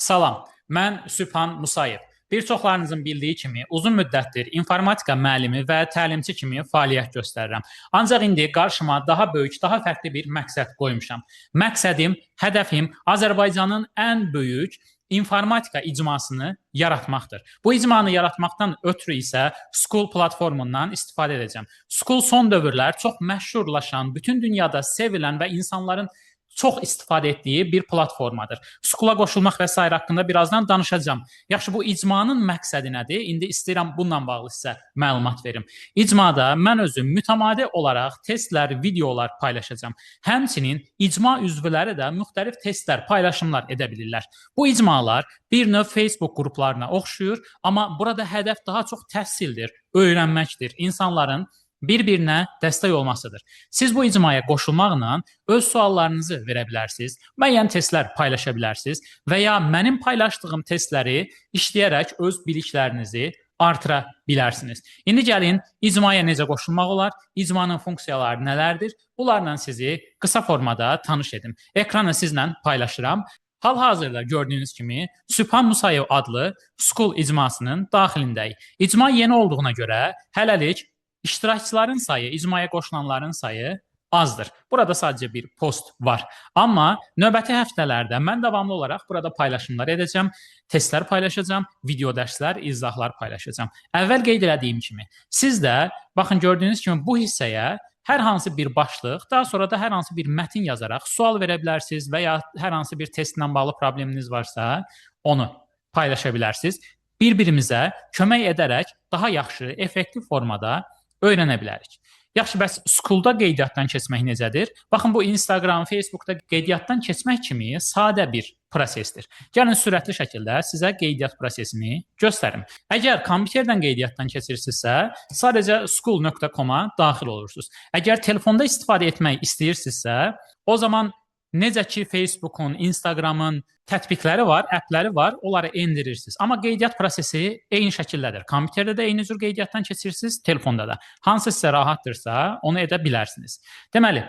Salam, mən Sübhan Musayev. Bir çoxlarınızın bildiyi kimi uzun müddətdir informatika müəllimi və təlimçi kimi fəaliyyət göstərirəm. Ancaq indi qarşıma daha böyük, daha fərqli bir məqsəd qoymuşam. Məqsədim, hədəfim Azərbaycanın ən böyük informatika icmasını yaratmaqdır. Bu icmanı yaratmaqdan ötürü isə School platformundan istifadə edəcəm. School son dövrlər çox məşhurlaşan, bütün dünyada sevilən və insanların çox istifadə etdiyi bir platformadır. School'a qoşulmaq və s. haqqında birazdan danışacağam. Yaxşı, bu icmanın məqsədi nədir? İndi istəyirəm bununla bağlı sizə məlumat verim. İcmada mən özüm mütəmadi olaraq testlər, videolar paylaşacağam. Həmçinin icma üzvləri də müxtəlif testlər, paylaşımlar edə bilirlər. Bu icmalar bir növ Facebook qruplarına oxşuyur, amma burada hədəf daha çox təhsildir, öyrənməkdir, insanların bir-birinə dəstək olmasıdır. Siz bu icmaya qoşulmaqla öz suallarınızı verə bilərsiniz, müəyyən testlər paylaşa bilərsiniz və ya mənim paylaşdığım testləri işləyərək öz biliklərinizi artıra bilərsiniz. İndi gəlin icmaya necə qoşulmaq olar, icmanın funksiyaları nələrdir? Bunlarla sizi qısa formada tanış edim. Ekranı sizlə paylaşıram. Hal-hazırda gördüyünüz kimi Sübhan Musayev adlı School icmasının daxilindəyik. İcma yeni olduğuna görə hələlik İştirakçıların sayı, icmaya qoşulanların sayı azdır. Burada sadəcə bir post var. Amma növbəti həftələrdə mən davamlı olaraq burada paylaşımlar edəcəm, testlər paylaşacağam, video dərslər, izahlar paylaşacağam. Əvvəl qeyd etdiyim kimi, siz də baxın gördüyünüz kimi bu hissəyə hər hansı bir başlıq, daha sonra da hər hansı bir mətin yazaraq sual verə bilərsiniz və ya hər hansı bir testlə bağlı probleminiz varsa, onu paylaşa bilərsiniz. Bir-birimizə kömək edərək daha yaxşı, effektiv formada öyrənə bilərik. Yaxşı, bəs School'da qeydiyyatdan keçmək necədir? Baxın, bu Instagram, Facebook'da qeydiyyatdan keçmək kimi sadə bir prosesdir. Gəlin sürətli şəkildə sizə qeydiyyat prosesini göstərim. Əgər kompüterdən qeydiyyatdan keçirsinizsə, sadəcə school.com-a daxil olursunuz. Əgər telefonda istifadə etmək istəyirsinizsə, o zaman necə ki Facebook'un, Instagram'ın tətbiqləri var, appləri var, onları endirirsiniz. Amma qeydiyyat prosesi eyni şəkildədir. Kompüterdə də eyni cür qeydiyyatdan keçirirsiniz, telefonda da. Hansı sizə rahatdırsa, onu edə bilərsiniz. Deməli,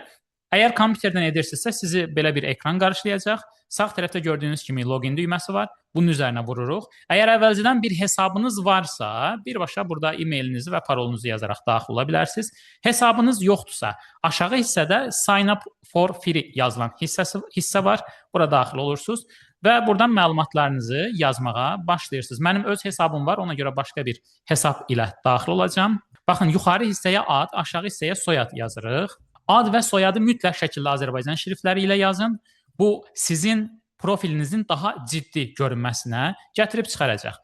əgər kompüterdən edirsinizsə, sizi belə bir ekran qarşılayacaq. Sağ tərəfdə gördüyünüz kimi login düyməsi var. Bunun üzərinə vururuq. Əgər əvvəlcədən bir hesabınız varsa, birbaşa burada e-mailinizi və parolunuzu yazaraq daxil ola bilərsiniz. Hesabınız yoxdursa, aşağı hissədə sign up for free yazılan hissə var. Bura daxil olursunuz və buradan məlumatlarınızı yazmağa başlayırsınız. Mənim öz hesabım var, ona görə başqa bir hesab ilə daxil olacağam. Baxın, yuxarı hissəyə ad, aşağı hissəyə soyad yazırıq. Ad və soyadı mütləq şəkildə Azərbaycan şriftləri ilə yazın. Bu sizin profilinizin daha ciddi görünməsinə gətirib çıxaracaq.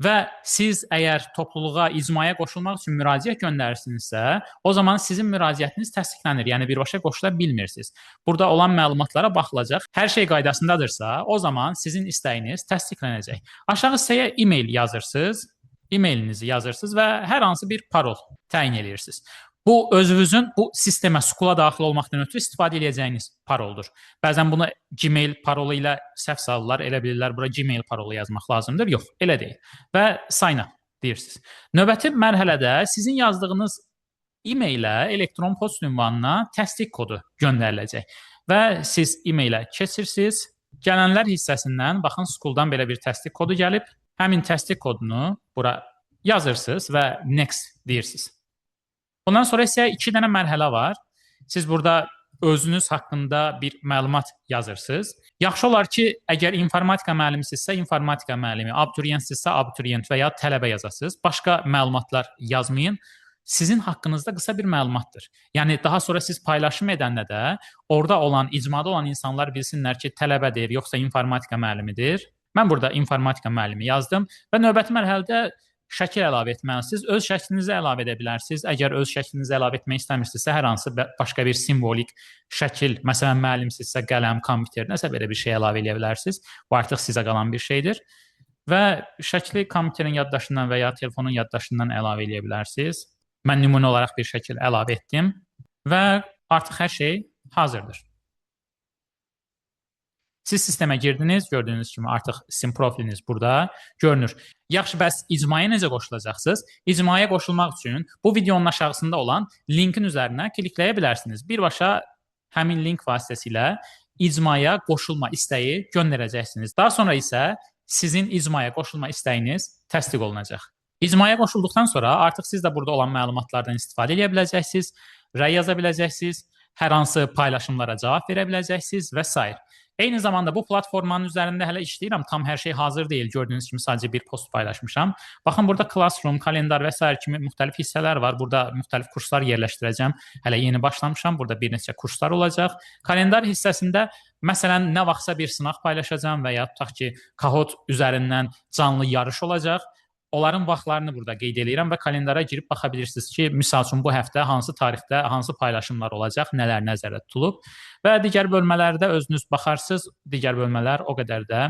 Və siz əgər topluluğa, icmaya qoşulmaq üçün müraciət göndərirsinizsə, o zaman sizin müraciətiniz təsdiqlənir. Yəni birbaşa qoşula bilmirsiniz. Burada olan məlumatlara baxılacaq. Hər şey qaydasındadırsa, o zaman sizin istəyiniz təsdiqlənəcək. Aşağı hissəyə e-mail yazırsınız, e-mailinizi yazırsınız və hər hansı bir parol təyin edirsiniz. Bu özünüzün bu sistemə, School'a daxil olmaqdan ötürü istifadə edəcəyiniz paroldur. Bəzən bunu Gmail parolu ilə səhv salırlar, elə bilirlər bura Gmail parolu yazmaq lazımdır. Yox, elə deyil. Və sign up deyirsiniz. Növbəti mərhələdə sizin yazdığınız e-mailə, elektron poçt ünvanına təsdiq kodu göndəriləcək. Və siz e-mailə keçirsiniz. Gələnlər hissəsindən, baxın, School'dan belə bir təsdiq kodu gəlib. Həmin təsdiq kodunu bura yazırsınız və next deyirsiniz. Ondan sonra isə 2 dənə mərhələ var. Siz burada özünüz haqqında bir məlumat yazırsınız. Yaxşı olar ki, əgər informatika müəllimisinizsə, informatika müəllimi, abituriyentsizsə, abituriyent və ya tələbə yazasınız. Başqa məlumatlar yazmayın. Sizin haqqınızda qısa bir məlumatdır. Yəni, daha sonra siz paylaşım edəndə də orada olan, icmada olan insanlar bilsinlər ki, tələbədir, yoxsa informatika müəllimidir. Mən burada informatika müəllimi yazdım və növbəti mərhələdə şəkil əlavə etməlisiniz. Öz şəklinizi əlavə edə bilərsiniz. Əgər öz şəklinizi əlavə etmək istəmirsinizsə, hər hansı başqa bir simvolik şəkil, məsələn, müəllimsinizsə qələm, kompüter, nəsə belə bir şey əlavə edə bilərsiniz. Bu artıq sizə qalan bir şeydir. Və şəkli kompüterin yaddaşından və ya telefonun yaddaşından əlavə edə bilərsiniz. Mən nümunə olaraq bir şəkil əlavə etdim və artıq hər şey hazırdır. Siz sistemə girdiniz, gördüyünüz kimi artıq sizin profiliniz burada görünür. Yaxşı, bəs icmaya necə qoşulacaqsınız? İcmaya qoşulmaq üçün bu videonun aşağısında olan linkin üzərinə klikləyə bilərsiniz. Birbaşa həmin link vasitəsilə icmaya qoşulma istəyi göndərəcəksiniz. Daha sonra isə sizin icmaya qoşulma istəyiniz təsdiq olunacaq. İcmaya qoşulduqdan sonra artıq siz də burada olan məlumatlardan istifadə edə biləcəksiniz, rəy yaza biləcəksiniz, hər hansı paylaşımlara cavab verə biləcəksiniz və s. Eyni zamanda bu platformanın üzərində hələ işləyirəm. Tam hər şey hazır deyil. Gördüyünüz kimi sadəcə bir post paylaşmışam. Baxın, burada Classroom, kalendar və s. kimi müxtəlif hissələr var. Burada müxtəlif kurslar yerləşdirəcəm. Hələ yeni başlamışam. Burada bir neçə kurslar olacaq. Kalendar hissəsində məsələn nə vaxtsa bir sınaq paylaşacağam və ya tutaq ki, Kahoot üzərindən canlı yarış olacaq. Onların vaxtlarını burada qeyd edirəm və kalendara girib baxa bilirsiniz ki, misal üçün bu həftə hansı tarixdə hansı paylaşımlar olacaq, nələr nəzərdə tutulub və digər bölmələrdə özünüz baxarsınız. Digər bölmələr o qədər də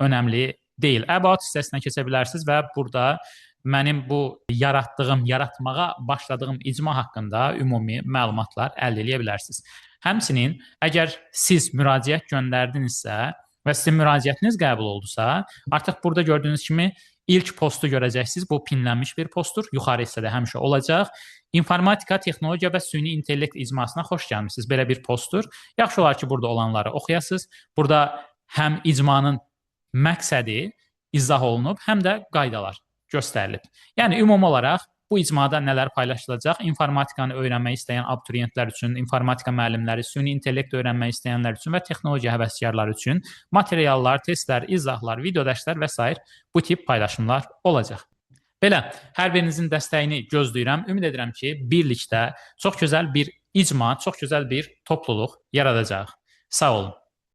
önəmli deyil. About hissəsinə keçə bilərsiniz və burada mənim bu yaratmağa başladığım icma haqqında ümumi məlumatlar əldə edə bilərsiniz. Həmçinin əgər siz müraciət göndərdinizsə və sizin müraciətiniz qəbul oldusa, artıq burada gördüyünüz kimi İlk postu görəcəksiniz. Bu pinlənmiş bir postdur. Yuxarı hissədə həmişə olacaq. İnformatika, texnologiya və süni intellekt icmasına xoş gəlmisiniz. Belə bir postdur. Yaxşı olar ki, burada olanları oxuyasınız. Burada həm icmanın məqsədi izah olunub, həm də qaydalar göstərilib. Yəni ümumi olaraq bu icmada nələr paylaşılacaq? İnformatikanı öyrənmək istəyən abituriyentlər üçün, informatika müəllimləri, süni intellekt öyrənmək istəyənlər üçün və texnologiya həvəskarları üçün materiallar, testlər, izahlar, video dərslər və s. bu tip paylaşımlar olacaq. Belə, hər birinizin dəstəyini gözləyirəm. Ümid edirəm ki, birlikdə çox gözəl bir icma, çox gözəl bir topluluq yaradacaq. Sağ olun.